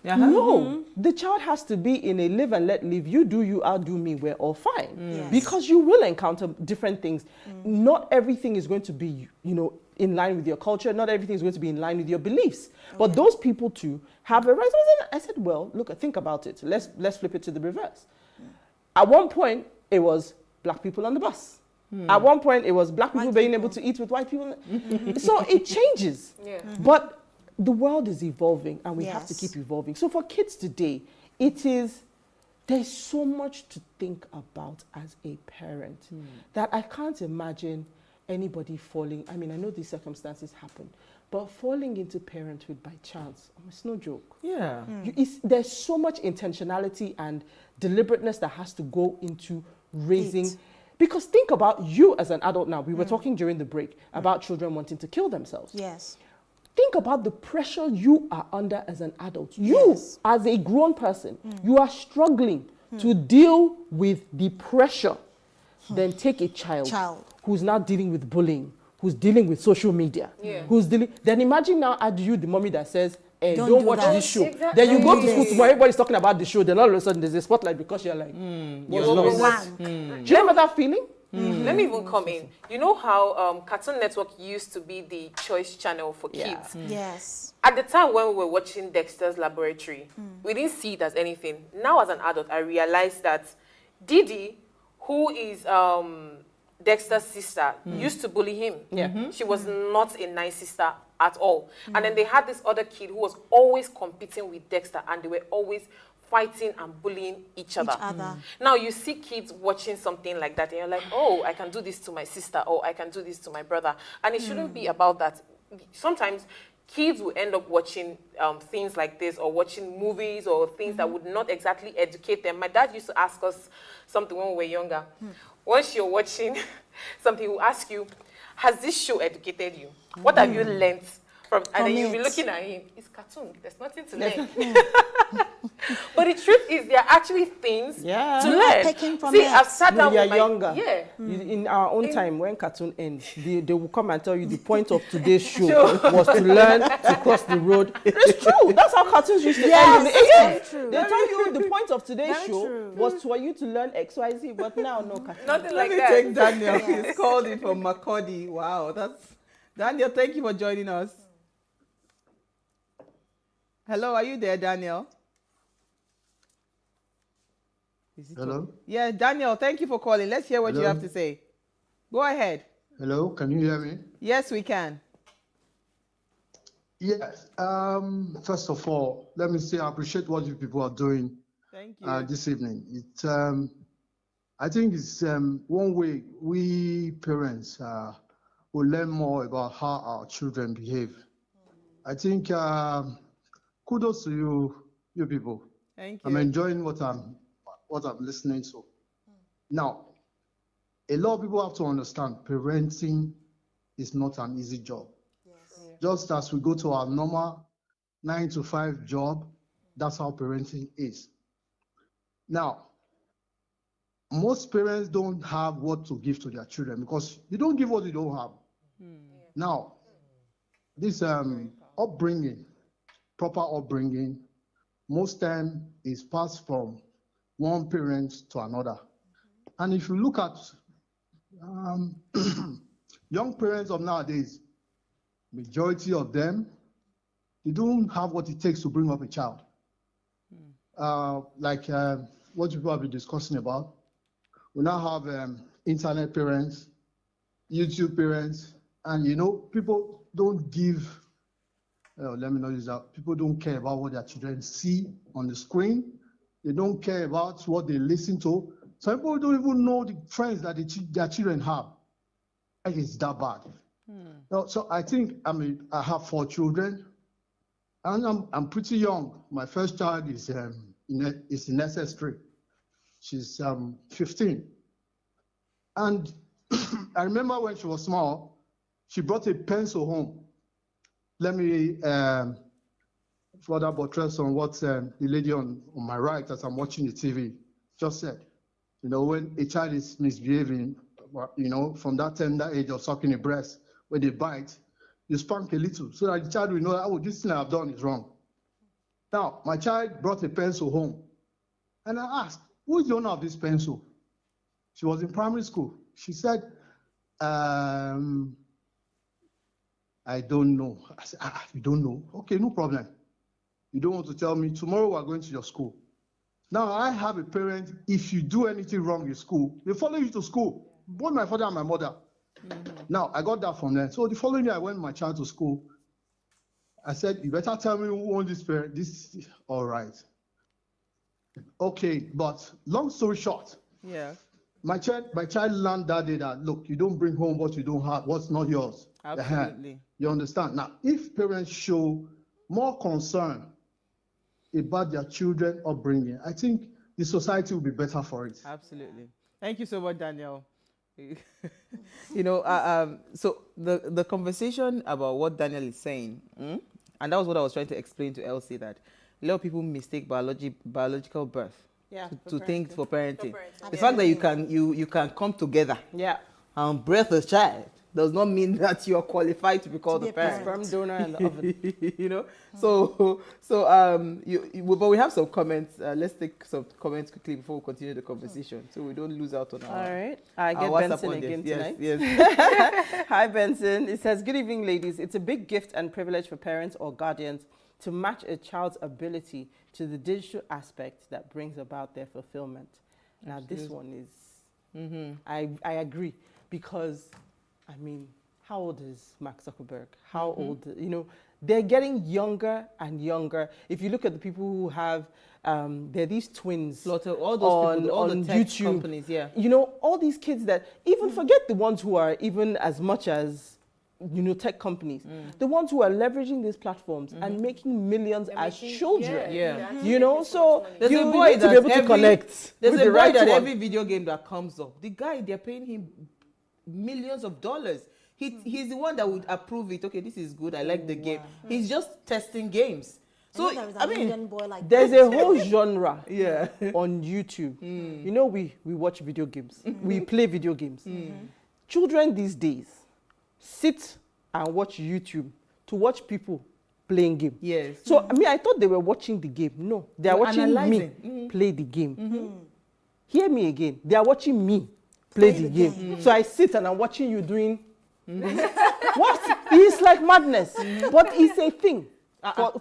no. The child has to be in a live and let live. You do you, I'll do me, we're all fine. Because you will encounter different things. Not everything is going to be, in line with your culture. Not everything is going to be in line with your beliefs. But those people too have a right. I said, well, look, think about it. Let's flip it to the reverse. At one point, it was black people on the bus. At one point, it was black people being able to eat with white people. So it changes. But the world is evolving, and we have to keep evolving. So for kids today, there's so much to think about as a parent that I can't imagine anybody falling. I mean, I know these circumstances happen, but falling into parenthood by chance, it's no joke. Yeah. There's so much intentionality and deliberateness that has to go into raising. Because think about you as an adult now. We were talking during the break about children wanting to kill themselves. Yes. Think about the pressure you are under as an adult. You, as a grown person, you are struggling to deal with the pressure. Then take a child who's now dealing with bullying, who's dealing with social media, then imagine now add you the mommy that says, hey, don't watch this show. Exactly. Then you go to school tomorrow, everybody's talking about the show, then all of a sudden there's a spotlight because you're like, what's lost? Do you remember that feeling? Let me even come in. You know how Cartoon Network used to be the choice channel for kids? Yes. At the time when we were watching Dexter's Laboratory, we didn't see it as anything. Now as an adult, I realized that Didi, who is Dexter's sister, used to bully him. She was not a nice sister at all. And then they had this other kid who was always competing with Dexter, and they were always fighting and bullying each other. Now you see kids watching something like that and you're like, oh, I can do this to my sister, or I can do this to my brother. And it shouldn't be about that. Sometimes kids will end up watching things like this, or watching movies or things that would not exactly educate them. My dad used to ask us something when we were younger. Once you're watching something, he will ask you, has this show educated you? What have you learned from? And then you'll be looking at him. It's cartoon. There's nothing to learn. But the truth is, there are actually things to learn. See, I've sat down with my... younger. In our own time, when cartoon ends, they will come and tell you the point of today's show was to learn to cross the road. It's true. That's how cartoons used to end in the 80s. They tell you the point of today's show was for you to learn XYZ, but now no cartoon. Nothing like that. Let me take Daniel. He's called it from Macaulay. Wow, that's... Daniel, thank you for joining us. Hello, are you there, Daniel? Hello? Yeah, Daniel, thank you for calling. Let's hear what you have to say. Go ahead. Hello, can you hear me? Yes, we can. Yes. First of all, let me say I appreciate what you people are doing. Thank you. This evening. I think it's one way we parents will learn more about how our children behave. I think kudos to you people. Thank you. I'm enjoying what I'm listening to. Now, a lot of people have to understand parenting is not an easy job. Just as we go to our normal 9-to-5 job, that's how parenting is. Now, most parents don't have what to give to their children because you don't give what you don't have. Now, this upbringing, proper upbringing, most time is passed from one parent to another. And if you look at young parents of nowadays, majority of them, they don't have what it takes to bring up a child. Like what people have been discussing about. We now have internet parents, YouTube parents, and people don't give, let me not use that, people don't care about what their children see on the screen. They don't care about what they listen to. Some people don't even know the friends that their children have. It's that bad. So I think, I have 4 children, and I'm pretty young. My first child is in SS3. She's 15. And I remember when she was small, she brought a pencil home. Let me further buttress on what the lady on my right, as I'm watching the TV, just said. When a child is misbehaving, from that tender age of sucking a breast, when they bite, you spank a little so that the child will know that, oh, this thing I've done is wrong. Now, my child brought a pencil home, and I asked, who is the owner of this pencil? She was in primary school. She said, I don't know. I said, you don't know? Okay, no problem. You don't want to tell me. Tomorrow we're going to your school. Now, I have a parent, if you do anything wrong in school, they follow you to school. Both my father and my mother. Now, I got that from them. So the following day, I went with my child to school. I said, you better tell me who owns this parent. This, all right. Okay, but long story short, my child learned that day that, look, you don't bring home what you don't have, what's not yours. Absolutely. You understand? Now, if parents show more concern about their children upbringing, I think the society will be better for it. Absolutely. Thank you so much, Daniel. So the conversation about what Daniel is saying, and that was what I was trying to explain to Elsie, that a lot of people mistake biological birth to think for parenting. The fact that you can come together and birth a child does not mean that you are qualified to be called a parent. Sperm donor in the oven. But we have some comments. Let's take some comments quickly before we continue the conversation, so we don't lose out on our. All right. I get WhatsApp Benson audience. again tonight. Yes. Hi, Benson. It says, good evening, ladies. It's a big gift and privilege for parents or guardians to match a child's ability to the digital aspect that brings about their fulfillment. Now, this one is, I agree, because, I mean, how old is Mark Zuckerberg? How old, they're getting younger and younger. If you look at the people who have, they're these twins. Slaughter, all those people, all the tech YouTube companies, yeah. All these kids that, even forget the ones who are even as much as, tech companies. The ones who are leveraging these platforms and making millions as children. So there's you a boy need to be able to connect. There's with a the boy right that one. every video game that comes up, the guy, they're paying him millions of dollars. He's the one that would approve it. Okay, this is good. I like the game. He's just testing games. So there's a whole genre on YouTube. We watch video games. We play video games. Children these days sit and watch YouTube to watch people playing game. Yes. So I thought they were watching the game. No, they are watching me play the game. Hear me again. They are watching me play the game. So I sit and I'm watching you doing what? It's like madness, but it's a thing.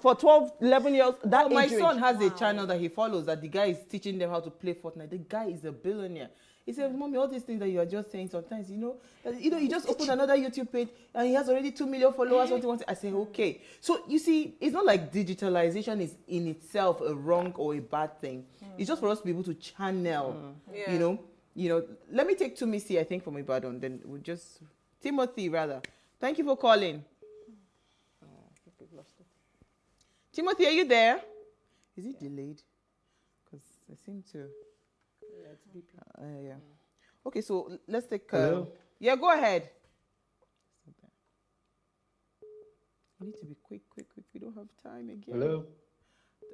For 12, 11 years, that my age son range. has a channel that he follows that the guy is teaching them how to play Fortnite. The guy is a billionaire. He said, Mommy, all these things that you are just saying sometimes, he just opened another YouTube page and he has already 2 million followers. I say, okay. So you see, it's not like digitalization is in itself a wrong or a bad thing. It's just for us to be able to channel, Let me take Tumisi, I think, from Ibadan. Then we'll just, Timothy, rather. Thank you for calling. Timothy, are you there? Is it delayed? Because I seem to. Yeah, it's beeping. Yeah. Okay, so let's take. Hello? Yeah, go ahead. We need to be quick. We don't have time again. Hello?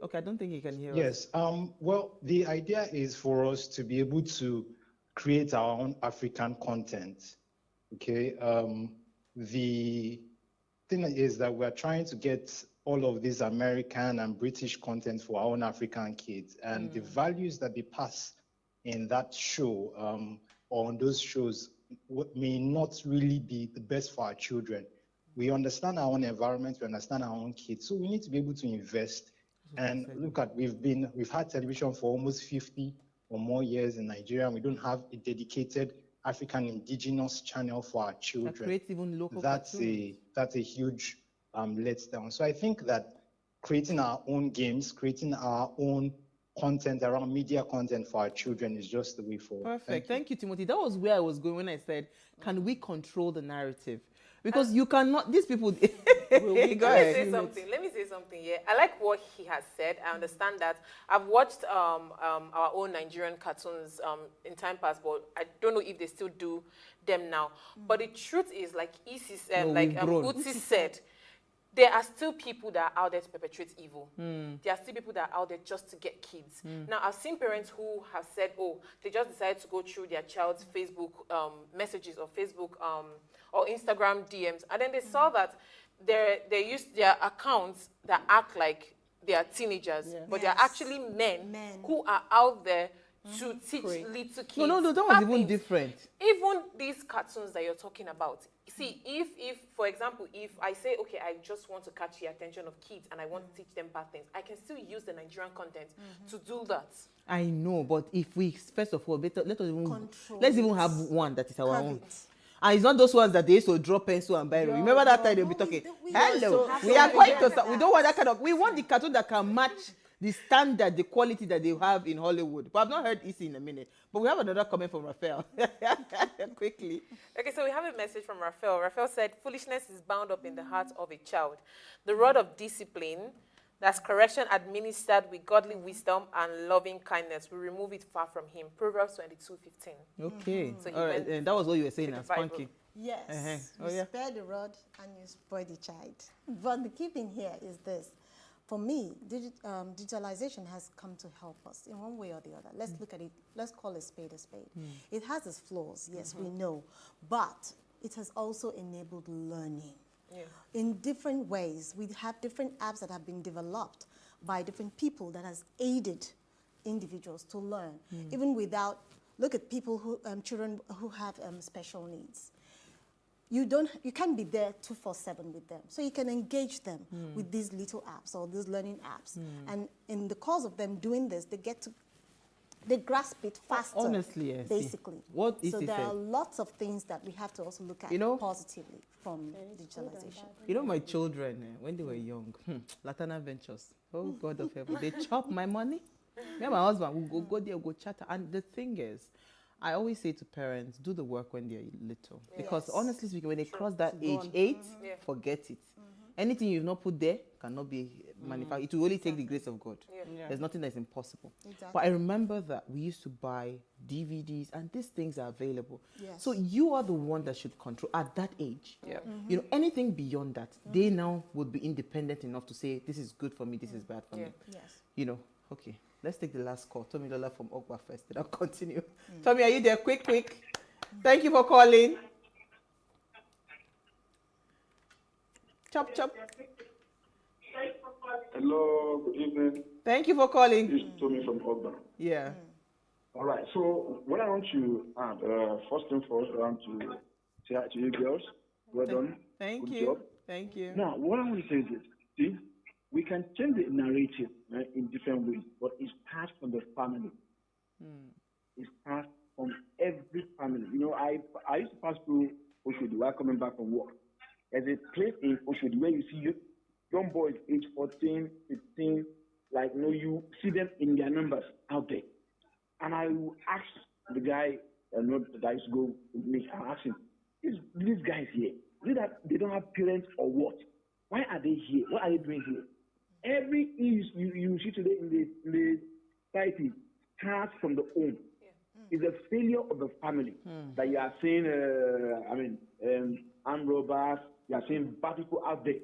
Okay, I don't think he can hear us. Yes. Well, the idea is for us to be able to create our own African content. Okay. The thing is that we're trying to get all of this American and British content for our own African kids, and the values that they pass in that show or on those shows may not really be the best for our children. We understand our own environment, we understand our own kids, so we need to be able to invest. And look at, we've had television for almost 50 or more years in Nigeria, and we don't have a dedicated African indigenous channel for our children. That creates even local that's a huge letdown. So I think that creating our own games, creating our own content around media content for our children is just the way forward. Perfect. Thank you, Timothy. That was where I was going when I said, can we control the narrative? Because you cannot, these people. Go ahead. Let me say something. Yeah, I like what he has said. I understand that. I've watched our own Nigerian cartoons in time past, but I don't know if they still do them now. But the truth is, like Uti said, there are still people that are out there to perpetrate evil. There are still people that are out there just to get kids. Now, I've seen parents who have said, they just decided to go through their child's Facebook messages or Facebook or Instagram DMs, and then they saw that they used their accounts that act like they are teenagers, but they're actually men who are out there to teach little kids. No, that was even different. Even these cartoons that you're talking about. See, if for example, if I say, okay, I just want to catch the attention of kids and I want to teach them bad things, I can still use the Nigerian content to do that. I know, but if we, first of all, let's even have one that is our own. And it's not those ones that they used to draw pencil and biro. Remember that time they'll be talking, hello, we are going to, we don't want that kind of, we want the cartoon that can match the standard, the quality that they have in Hollywood. But I've not heard Issy in a minute. But we have another comment from Raphael. Quickly. Okay, so we have a message from Raphael. Raphael said, foolishness is bound up in the heart of a child. The rod of discipline, that's correction administered with godly wisdom and loving kindness, will remove it far from him. Proverbs 22:15. Okay. So all right. And that was what you were saying, as Bible. Spunky. Yes. You spare the rod and you spoil the child. But the key thing here is this. For me, digitalization has come to help us in one way or the other. Let's look at it. Let's call a spade a spade. It has its flaws, yes, we know. But it has also enabled learning. Yeah. In different ways. We have different apps that have been developed by different people that has aided individuals to learn. Even without, look at people who, children who have special needs. You can't be there 24/7 with them. So you can engage them with these little apps or these learning apps. And in the course of them doing this, they grasp it faster. Honestly, yes. Basically. So there are lots of things that we have to also look at positively from digitalization. You know, my children, when they were young, Latana Ventures, oh God of heaven, they chop my money. Me and my husband will go there, go chat. And the thing is, I always say to parents, do the work when they're little. Because honestly speaking, when they cross that age 8, forget it. Anything you've not put there cannot be manufactured. It will only take the grace of God. There's nothing that's impossible. Exactly. But I remember that we used to buy DVDs and these things are available. So you are the one that should control at that age. You know, anything beyond that, they now would be independent enough to say, this is good for me, this is bad for me. You know, okay. Let's take the last call. Tommy Lola from Ogba first, then I'll continue. Tommy, are you there? Quick. Thank you for calling. Chop. Hello, good evening. Thank you for calling. It's Tommy from Ogba. Yeah. All right, so what I want to add, first and foremost, I want to say hi to you girls. Well done. Thank Good you. job. Thank you. Now, what I want to say is this. See, we can change the narrative in different ways, but it starts from the family. It starts from every family. You know, I used to pass through Oshodi while coming back from work. There's a place in Oshodi where you see young boys age 14, 15, like, you know, you see them in their numbers out there. And I will ask the guy, that I used to go with me, I ask him, these guys here, is it that they don't have parents or what? Why are they here? What are they doing here? Every issue you see today in the society starts from the home. It's a failure of the family that you are seeing, armed robbers, you are seeing bad people out there.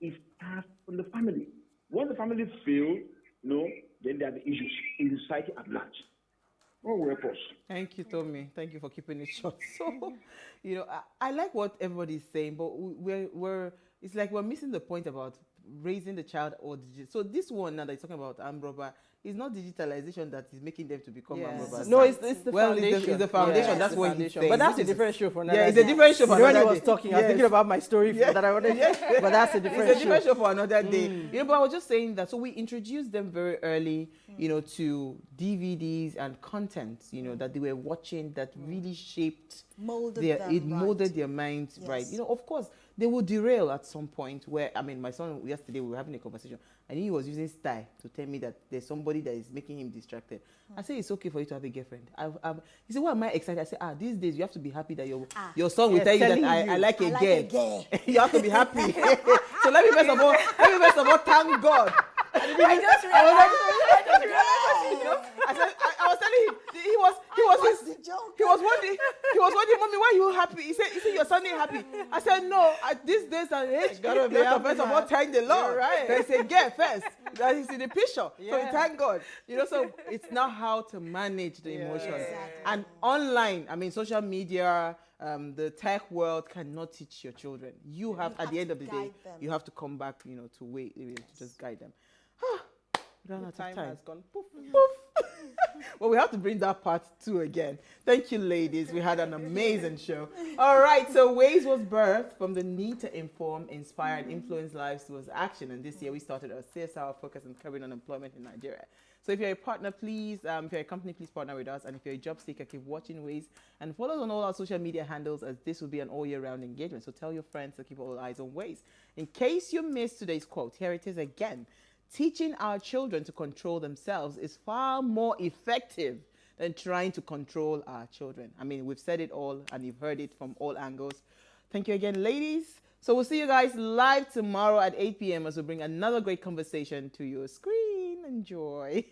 It starts from the family. Once the family fails, then there are the issues in the society at large. Thank you, Tommy. Thank you for keeping it short. So, you know, I like what everybody's saying, but it's like we're missing the point about raising the child or digital. So this one now that you're talking about armed robber, it's not digitalization that is making them to become armed robbers. No, it's the foundation. It's the foundation. That's what he's saying. But that's a different show for another day. Yeah, it's a different show for another day. When he was talking, I was thinking about my story that I wanted. But that's a different show. It's a different show for another day. You know, but I was just saying that. So we introduced them very early, you know, to DVDs and content, you know, that they were watching that really shaped molded their minds, right? You know, of course, they will derail at some point where, I mean, my son, yesterday we were having a conversation and he was using style to tell me that there's somebody that is making him distracted. I say, it's okay for you to have a girlfriend. He said, why am I excited? I said, these days you have to be happy that your son will tell you that I like a girl. You have to be happy. So let me first of all thank God. I was telling him, he was wondering, mommy, why are you happy? He said, your son ain't happy. I said, no, at these days and age, you have to first of all thank the Lord. Right. There's a girl first. That is in the picture. So we thank God. You know, so it's now how to manage the emotions. Exactly. And online, I mean, social media, the tech world cannot teach your children. You have at the end of the day, you have to come back, you know, to just guide them. The time has gone poof, poof. Well, we have to bring that part 2 again. Thank you, ladies. We had an amazing show. All right, so Ways was birthed from the need to inform, inspire, and influence lives towards action. And this year, we started our CSR focus on curbing unemployment in Nigeria. So if you're a partner, please, if you're a company, please partner with us. And if you're a job seeker, keep watching Ways and follow us on all our social media handles, as this will be an all-year-round engagement. So tell your friends to keep all eyes on Ways. In case you missed today's quote, here it is again. teaching our children to control themselves is far more effective than trying to control our children. I mean, we've said it all and you've heard it from all angles. Thank you again, ladies. So we'll see you guys live tomorrow at 8 p.m. as we bring another great conversation to your screen. Enjoy.